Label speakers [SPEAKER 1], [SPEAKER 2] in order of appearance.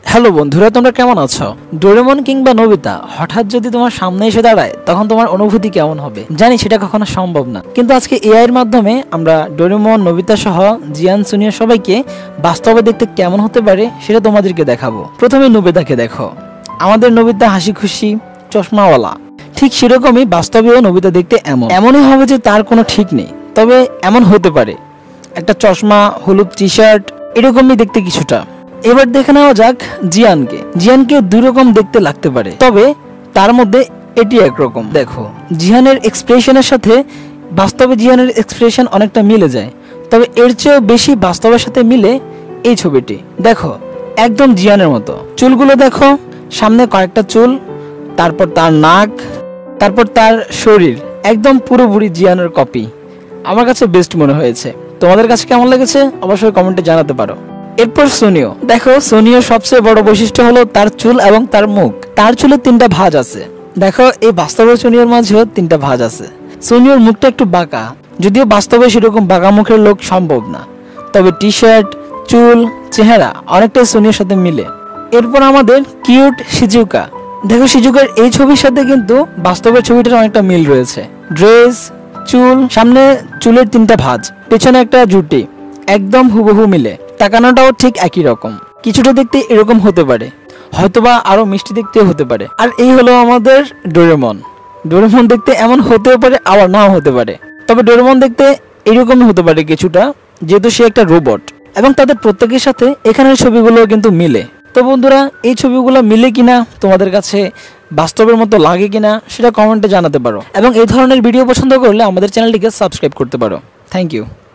[SPEAKER 1] Hello বন্ধুরা, তোমরা কেমন আছো? ডোরেমন কিংবা নোবিতা হঠাৎ যদি তোমার সামনে এসে দাঁড়ায় তখন তোমার অনুভূতি কেমন হবে? জানি সেটা কখনো সম্ভব না, কিন্তু আজকে এআই এর মাধ্যমে আমরা ডোরেমন, নোবিতা সহ জিয়ান, সুনিয়া সবাইকে বাস্তবে দেখতে কেমন হতে পারে সেটা তোমাদেরকে দেখাবো। প্রথমে নোবিতাকে দেখো। আমাদের নোবিতা হাসি খুশি, চশমাওয়ালা। ঠিক সেরকমই বাস্তবেও নোবিতা দেখতে এমনই হবে যে তার কোনো ঠিক নেই, তবে এমন হতে পারে। একটা চশমা, হলুদ টি শার্ট, এরকমই দেখতে কিছুটা। এবার দেখে নেওয়া যাক জিয়ানকে দুই রকম দেখতে লাগতে পারে, তবে তার মধ্যে এটি একরকম। দেখো, জিহানের এক্সপ্রেশনের সাথে বাস্তবে জিহানের এক্সপ্রেশন অনেকটা মিলে যায়, তবে এর চেয়েও বেশি বাস্তবের সাথে মিলে এই ছবিটি। দেখো, একদম জিয়ানের মতো। চুলগুলো দেখো, সামনে কয়েকটা চুল, তারপর তার নাক, তারপর তার শরীর, একদম পুরোপুরি জিয়ানের কপি। আমার কাছে বেস্ট মনে হয়েছে। তোমাদের কাছে কেমন লেগেছে অবশ্যই কমেন্টে জানাতে পারো। এরপর সোনিও। দেখো, সোনিওর সবচেয়ে বড় বৈশিষ্ট্য হলো তার চুল এবং তার মুখ। তার চুলে 3টা ভাঁজ আছে। দেখো, এই বাস্তবে সোনিওর মাঝেও 3টা ভাঁজ আছে। সোনিওর মুখটা একটু বাঁকা, যদিও বাস্তবে সেরকম বাঁকা মুখের লোক সম্ভব না, তবে টি শার্ট, চুল, চেহারা অনেকটাই সোনিওর সাথে মিলে। এরপর আমাদের কিউট শিজুকা। দেখো, শিজুকার এই ছবির সাথে কিন্তু বাস্তবের ছবিটার অনেকটা মিল রয়েছে। ড্রেস, চুল, সামনে চুলের 3টা ভাঁজ, পেছনে একটা জুটি, একদম হুবহু মিলে। তাকানোটাও ঠিক একই রকম। কিছুটা দেখতে এরকম হতে পারে, হয়তোবা আরো মিষ্টি দেখতেও হতে পারে। আর এই হলো আমাদের ডোরেমন দেখতে এমন হতেও পারে, আবার নাও হতে পারে, তবে ডোরেমন দেখতে এরকমই হতে পারে কিছুটা, যেহেতু সে একটা রোবট। এবং তাদের প্রত্যেকের সাথে এখানের ছবিগুলো কিন্তু মিলে। তো বন্ধুরা, এই ছবিগুলো মিলে কিনা, তোমাদের কাছে বাস্তবের মতো লাগে কিনা সেটা কমেন্টে জানাতে পারো। এবং এই ধরনের ভিডিও পছন্দ করলে আমাদের চ্যানেলটিকে সাবস্ক্রাইব করতে পারো। Thank you.